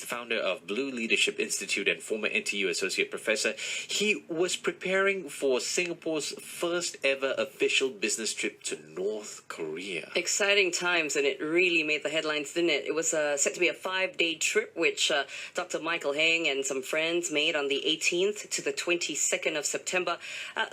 the founder of Blue Leadership Institute and former NTU Associate Professor. He was preparing for Singapore's first ever official business trip to North Korea. Exciting times, and it really made the headlines, didn't it? It was set to be a 5-day trip, which Dr. Michael Heng and some friends made on the 18th to the 22nd of September.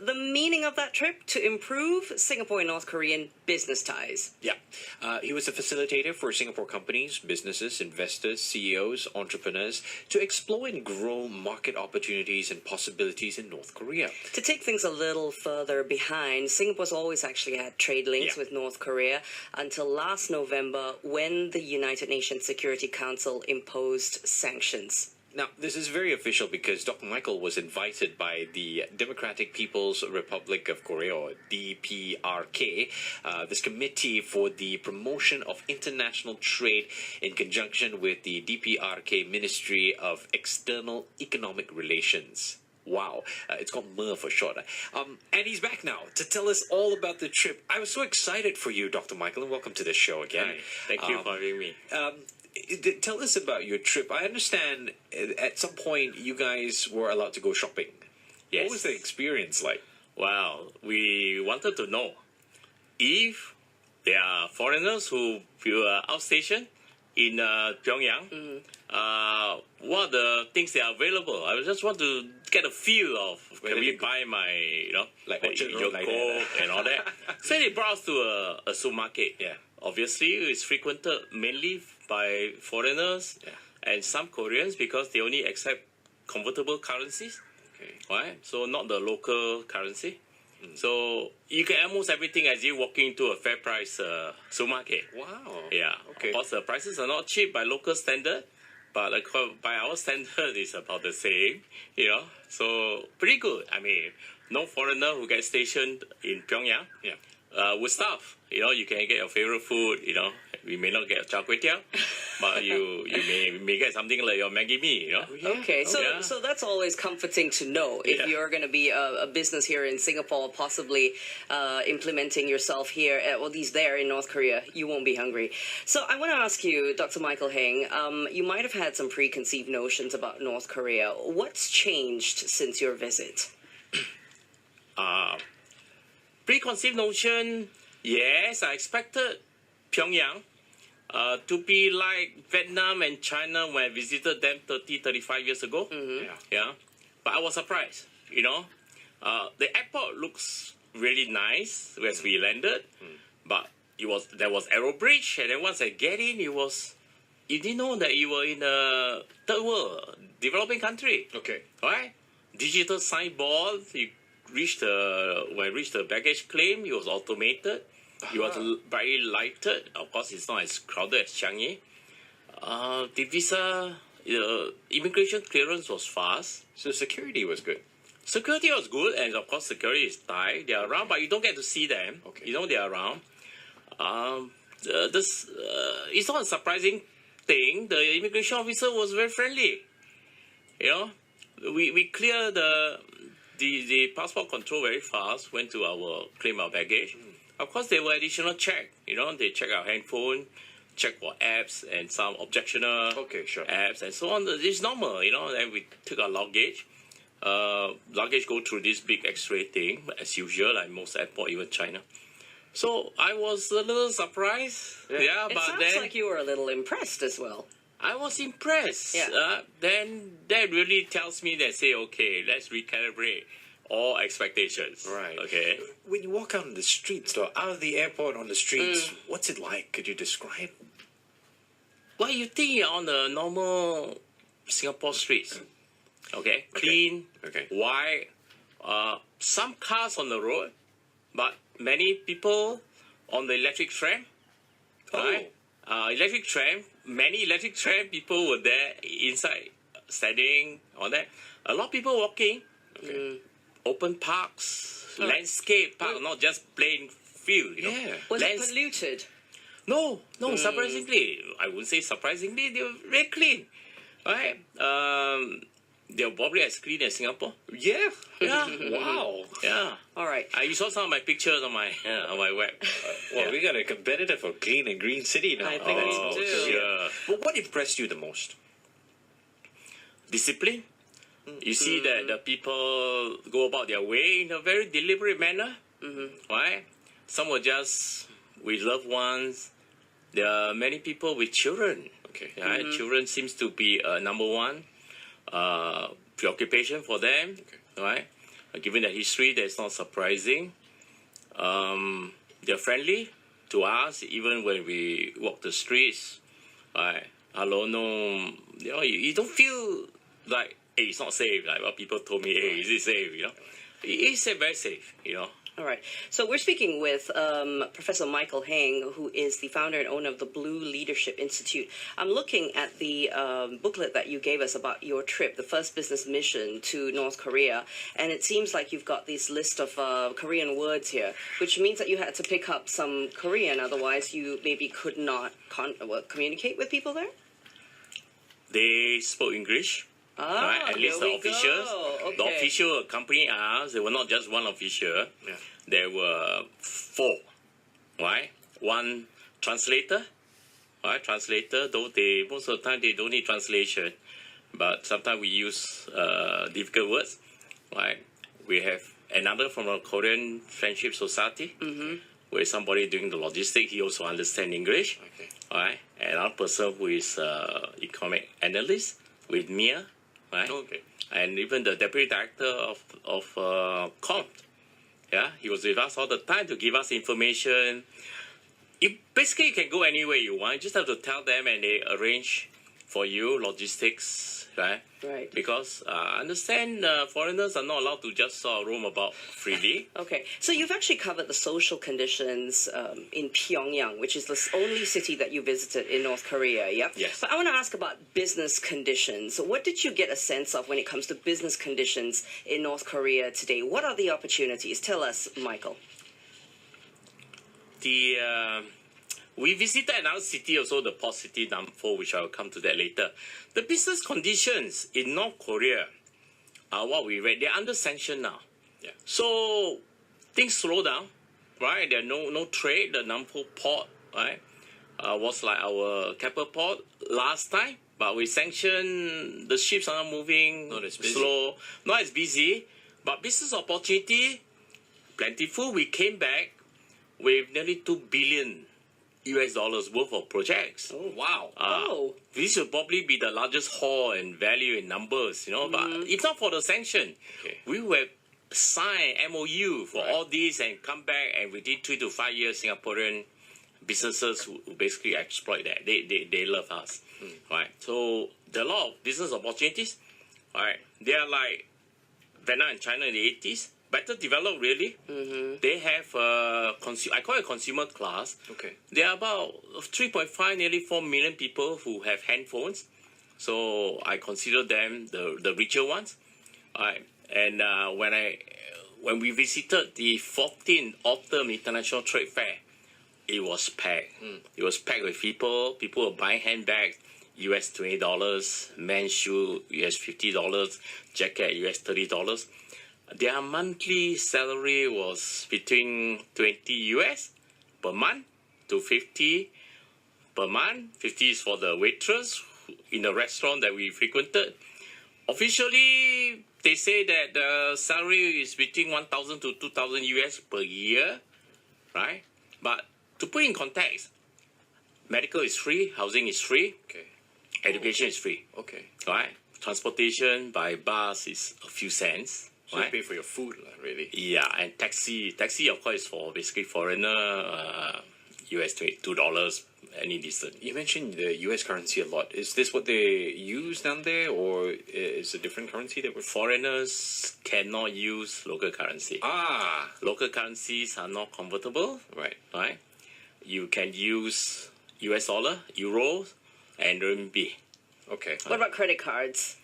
The meaning of that trip? To improve Singapore and North Korean business ties. Yeah. He was a facilitator for Singapore companies, businesses, investors, CEOs, entrepreneurs to explore and grow market opportunities and possibilities in North Korea. To take things a little further behind, Singapore's always actually had trade links with North Korea until last November when the United Nations Security Council imposed sanctions. Now, this is very official because Dr. Michael was invited by the Democratic People's Republic of Korea, or DPRK, this committee for the promotion of international trade in conjunction with the DPRK Ministry of External Economic Relations. Wow, it's called MER for short. And he's back now to tell us all about the trip. I was so excited for you, Dr. Michael, and welcome to the show again. Hi. Thank you for having me. Tell us about your trip. I understand at some point you guys were allowed to go shopping. Yes. What was the experience like? Well, we wanted to know if there are foreigners who are outstationed in Pyongyang, what are the things that are available? I just want to get a feel of can we buy my, like Orchard Road, like Yoko and all that. So they brought us to a supermarket. Yeah. Obviously, it's frequented mainly by foreigners and some Koreans because they only accept convertible currencies. Okay. Right? So not the local currency. So you get almost everything as you walking into a fair price supermarket. Wow. Yeah. Okay. Of course, the prices are not cheap by local standard, but by our standard, it's about the same. So pretty good. I mean, no foreigner who gets stationed in Pyongyang. Yeah. With stuff, you can get your favorite food. We may not get char kway teow, but you may get something like your Maggi mee. Okay, so that's always comforting to know if you're going to be a business here in Singapore, possibly implementing yourself here, there in North Korea, you won't be hungry. So I want to ask you, Dr. Michael Heng, you might have had some preconceived notions about North Korea. What's changed since your visit? Preconceived notion, yes, I expected Pyongyang to be like Vietnam and China when I visited them 35 years ago. Yeah. But I was surprised, The airport looks really nice as we landed, but there was Aero Bridge, and then once I get in, you didn't know that you were in a third world, developing country. Okay. Right? Digital signboard, when I reached the baggage claim, it was automated. It was very lighted. Of course, it's not as crowded as Changi. The visa, immigration clearance was fast. So security was good. Security was good, and of course, security is tight. They are around, but you don't get to see them. Okay. They are around. It's not a surprising thing. The immigration officer was very friendly. We cleared the passport control very fast, went to claim our baggage. Of course, there were additional check. They check our handphone, check for apps and some objectionable apps and so on. It's normal, Then we took our luggage. Luggage go through this big X-ray thing, as usual, like most airport, even China. So I was a little surprised. Yeah, it but sounds like you were a little impressed as well. I was impressed. Yeah. Then that really tells me that, okay, let's recalibrate all expectations. Right. Okay. When you walk out on the streets, though, out of the airport on the streets, what's it like? Could you describe? Well, you think you're on the normal Singapore streets. Okay. Clean. Okay. White. Some cars on the road, but many people on the electric tram. Right? Electric tram. Many electric tram people were there inside, standing on that. A lot of people walking. Okay. Open parks, landscape park, not just plain field. Was it polluted? No, surprisingly. I wouldn't say surprisingly, they were very clean. Right? They were probably as clean as Singapore. Yeah. Yeah. Wow. Yeah. All right. You saw some of my pictures on my web. We got a competitor for clean and green city now. I think we do. Yeah. But what impressed you the most? discipline. You see that the people go about their way in a very deliberate manner, right? Some were just with loved ones. There are many people with children. Okay. Right? Children seems to be number one preoccupation for them, right? Given the history, that's not surprising. They're friendly to us, even when we walk the streets. Right? Hello, no, you don't feel like, hey, it's not safe. Like what people told me, hey, is it safe? It's very safe. All right. So we're speaking with Professor Michael Heng, who is the founder and owner of the Blue Leadership Institute. I'm looking at the booklet that you gave us about your trip, the first business mission to North Korea, and it seems like you've got this list of Korean words here, which means that you had to pick up some Korean, otherwise you maybe could not communicate with people there? They spoke English. Right? At least the officials. Okay. The official accompanying us, there were not just one official. Yeah. There were 4. Right? One translator. Right? Translator, though most of the time they don't need translation. But sometimes we use difficult words. Right? We have another from a Korean Friendship Society. Where somebody doing the logistics, he also understands English. Okay. Right? Another person who is economic analyst with Mia. Right? Okay. And even the deputy director of Comp, he was with us all the time to give us information. You can go anywhere you want. You just have to tell them, and they arrange for you logistics, right? Right. Because I understand foreigners are not allowed to just roam about freely. Okay, so you've actually covered the social conditions in Pyongyang, which is the only city that you visited in North Korea, yep? Yes. But I want to ask about business conditions. What did you get a sense of when it comes to business conditions in North Korea today? What are the opportunities? Tell us, Michael. We visited another city also, the port city, Nampo, which I will come to that later. The business conditions in North Korea are what we read. They're under sanction now. Yeah. So things slow down, right? There's no trade. The Nampo port, right, was like our capital port last time. But with sanction, the ships are not moving, Not as busy. slow, not as busy. But business opportunity, plentiful. We came back with nearly $2 billion US worth of projects. Oh, wow. This will probably be the largest haul and value in numbers, but if not for the sanction, we will sign MOU for all these and come back, and within 3 to 5 years, Singaporean businesses who basically exploit that. They love us, right? So there are a lot of business opportunities, right? They are like Vietnam and China in the 80s. Better developed, really. They have I call it consumer class. Okay. There are about 3.5, nearly 4 million people who have handphones. So I consider them the richer ones. Right. And when we visited the 14th Autumn International Trade Fair, it was packed. It was packed with people. People were buying handbags, US $20, men's shoe, US $50, jacket, US $30. Their monthly salary was between 20 US per month to 50 per month. 50 is for the waitress in the restaurant that we frequented. Officially, they say that the salary is between 1,000 to 2,000 US per year, right? But to put in context, medical is free, housing is free, education is free, right? Transportation by bus is a few cents. So you pay for your food, really. Yeah, and taxi of course for basically foreigner, US $2 any distance. You mentioned the US currency a lot. Is this what they use down there, or is it a different currency that we're... Foreigners cannot use local currency. Local currencies are not convertible. Right. You can use US dollar, euros, and renminbi. Okay. What about credit cards?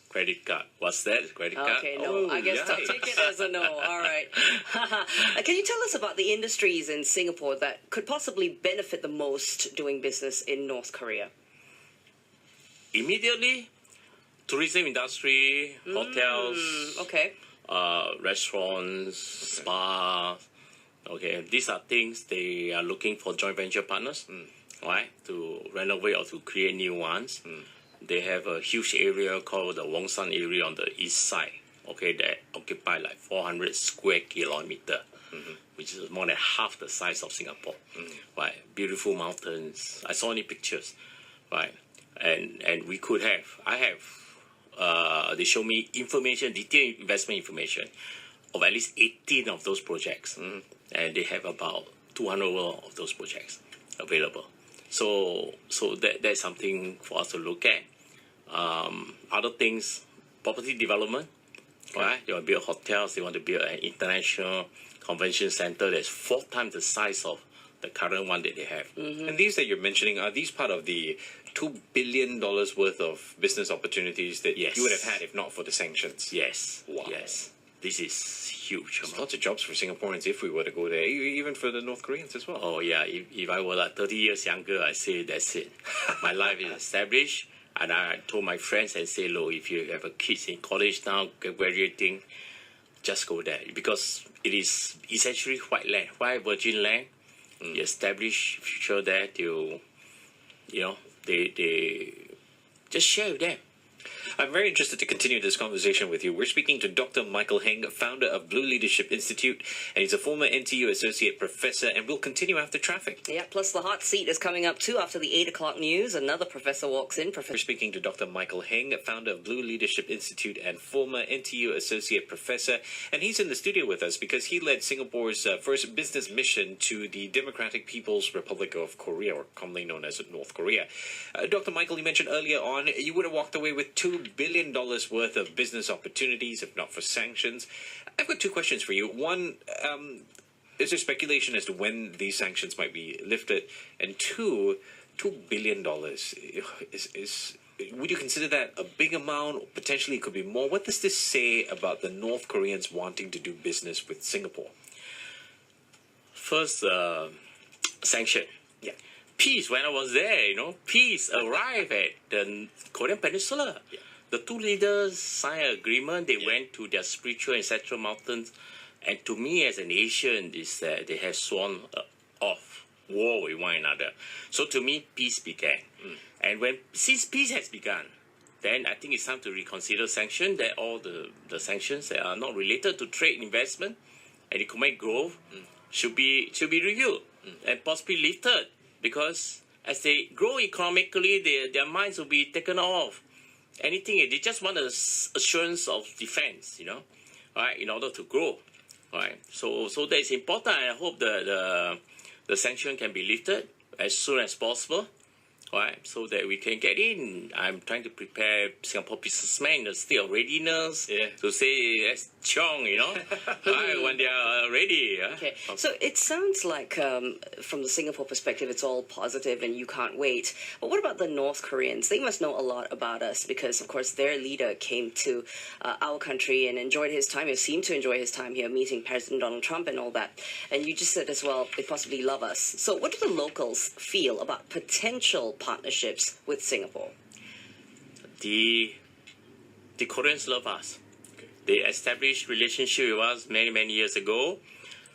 Credit card. What's that? Credit card? Okay, no. I guess I'll take it as a no. All right. Can you tell us about the industries in Singapore that could possibly benefit the most doing business in North Korea? Immediately, tourism industry, hotels, restaurants, spas. Okay, these are things they are looking for joint venture partners, right, to renovate or to create new ones. they have a huge area called the Wongsan area on the east side. Okay, that occupy like 400 square kilometer, which is more than half the size of Singapore. Right, beautiful mountains. I saw any pictures, right, and we could have. I have. They show me information, detailed investment information of at least 18 of those projects, and they have about 200 of those projects available. So that's something for us to look at. Other things, property development, right? They want to build hotels. They want to build an international convention center that's 4 times the size of the current one that they have. And these that you're mentioning, are these part of the $2 billion worth of business opportunities that you would have had if not for the sanctions? Yes. Wow. Yes. This is huge. There's lots of jobs for Singaporeans if we were to go there, even for the North Koreans as well. Oh yeah, if I were like 30 years younger, I say that's it. My life is established, and I told my friends and say, look, if you have a kids in college now, graduating, just go there because it is essentially white land, white virgin land. You establish future there till, they just share with them. I'm very interested to continue this conversation with you. We're speaking to Dr. Michael Heng, founder of Blue Leadership Institute, and he's a former NTU associate professor, and we'll continue after traffic. Yeah, plus the hot seat is coming up too after the 8 o'clock news. Another professor walks in. We're speaking to Dr. Michael Heng, founder of Blue Leadership Institute and former NTU associate professor, and he's in the studio with us because he led Singapore's first business mission to the Democratic People's Republic of Korea, or commonly known as North Korea. Dr. Michael, you mentioned earlier on you would have walked away with $2 billion worth of business opportunities if not for sanctions. I've got 2 questions for you. One, is there speculation as to when these sanctions might be lifted? And 2, $2 billion is would you consider that a big amount? Potentially it could be more. What does this say about the North Koreans wanting to do business with Singapore? First, sanction. Yeah. Peace, when I was there, peace arrived at the Korean Peninsula. Yeah. The 2 leaders signed an agreement. They went to their spiritual ancestral mountains. And to me, as an Asian, is that they have sworn off war with one another. So to me, peace began. And since peace has begun, then I think it's time to reconsider sanctions, that all the sanctions that are not related to trade, investment, and economic growth should be reviewed and possibly lifted. Because as they grow economically, their minds will be taken off anything. They just want an assurance of defense, right, in order to grow, right. So that is important. I hope the sanction can be lifted as soon as possible, right, so that we can get in. I'm trying to prepare Singapore businessmen in the state of readiness to say that's Chong, right, when they are ready. Okay, so it sounds like from the Singapore perspective, it's all positive and you can't wait. But what about the North Koreans? They must know a lot about us because, of course, their leader came to our country and enjoyed his time. He seemed to enjoy his time here, meeting President Donald Trump and all that. And you just said as well, they possibly love us. So what do the locals feel about potential partnerships with Singapore? The Koreans love us. They established relationship with us many years ago.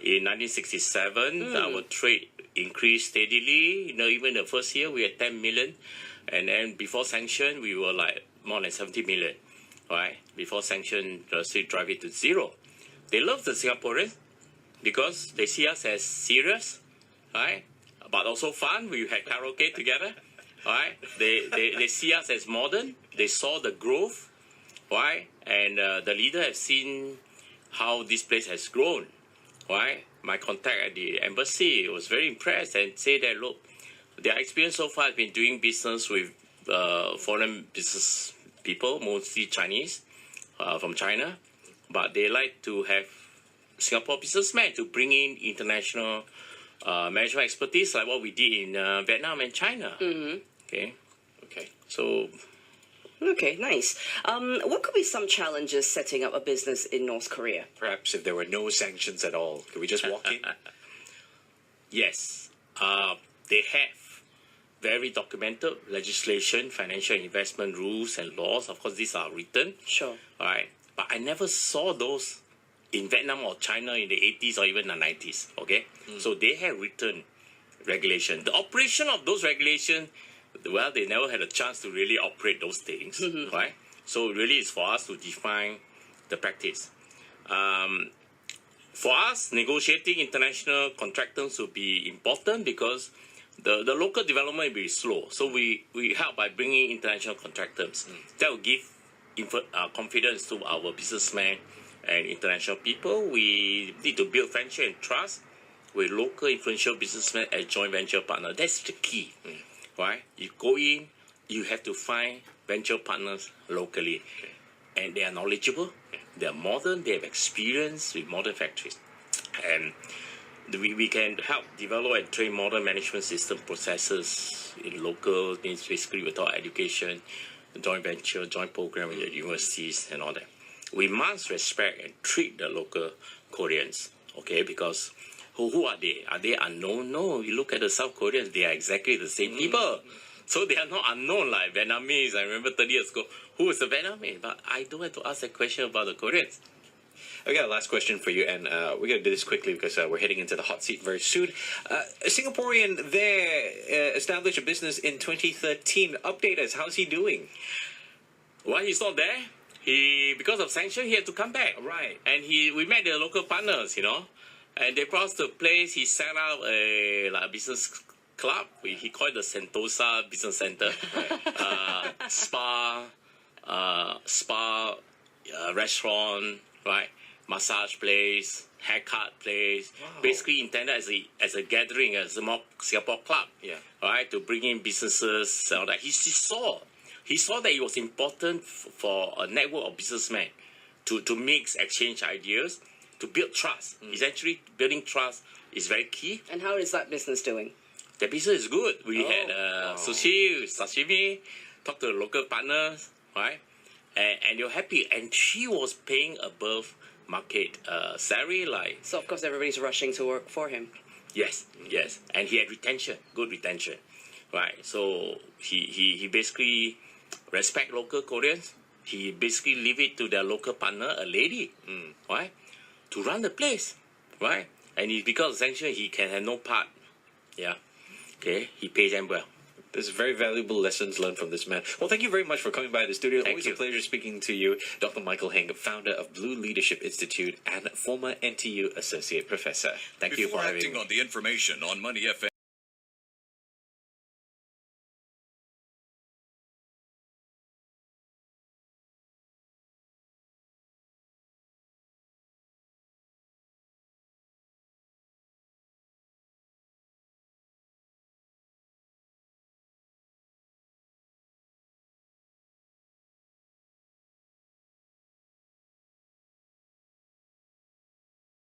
In 1967, our trade increased steadily. Even the first year we had 10 million, and then before sanction we were like more than 70 million. Right? Before sanction, still drive it to 0. They love the Singaporeans because they see us as serious, right? But also fun. We had karaoke together. Right? They see us as modern. They saw the growth, right? And the leader has seen how this place has grown, right? My contact at the embassy was very impressed and said that, look, their experience so far has been doing business with foreign business people, mostly Chinese, from China. But they like to have Singapore businessmen to bring in international management expertise like what we did in Vietnam and China. Okay. So... Okay, nice. What could be some challenges setting up a business in North Korea? Perhaps if there were no sanctions at all, could we just walk in? Yes. They have very documented legislation, financial investment rules and laws. Of course, these are written. Sure. All right. But I never saw those in Vietnam or China in the 80s or even the 90s. Okay. So they have written regulation. The operation of those regulations well, they never had a chance to really operate those things, right? So really, it's for us to define the practice. For us, negotiating international contract terms will be important because the local development will be slow. So we help by bringing international contract terms. That will give confidence to our businessmen and international people. We need to build friendship and trust with local influential businessmen as joint venture partner. That's the key, right? You go in, you have to find venture partners locally, and they are knowledgeable, they are modern, they have experience with modern factories, and we can help develop and train modern management system processes in local, means basically without education, joint venture, joint program with the universities and all that. We must respect and treat the local Koreans, okay? Because who are they? Are they unknown? No, you look at the South Koreans, they are exactly the same people. So they are not unknown like Vietnamese. I remember 30 years ago, who is a Vietnamese? But I don't have to ask that question about the Koreans. I got a last question for you, and we're going to do this quickly because we're heading into the hot seat very soon. A Singaporean there established a business in 2013. Update us. How's he doing? Well, he's not there. Because of sanctions, he had to come back. Right. And we met the local partners, and they brought us to a place. He set up a business club. He called it the Sentosa Business Center. Spa, restaurant, right? Massage place, haircut place. Wow. Basically intended as a gathering, as a Singapore club. Yeah. Right, to bring in businesses and all that. He saw that it was important for a network of businessmen to mix, exchange ideas, to build trust. Essentially, building trust is very key. And how is that business doing? The business is good. We had sushi, sashimi, talked to the local partners, right? And you're happy. And she was paying above market salary, like. So of course everybody's rushing to work for him. Yes. And he had retention, good retention, right? So he basically respect local Koreans. He basically leave it to their local partner, a lady, right, to run the place, right? And because of sanctions, he can have no part. Yeah. Okay. He pays them well. There's very valuable lessons learned from this man. Well, thank you very much for coming by the studio. Thank Always you. a pleasure speaking to you, Dr. Michael Heng, founder of Blue Leadership Institute and former NTU Associate Professor. Thank you for Before having acting me. on the information on Money FM.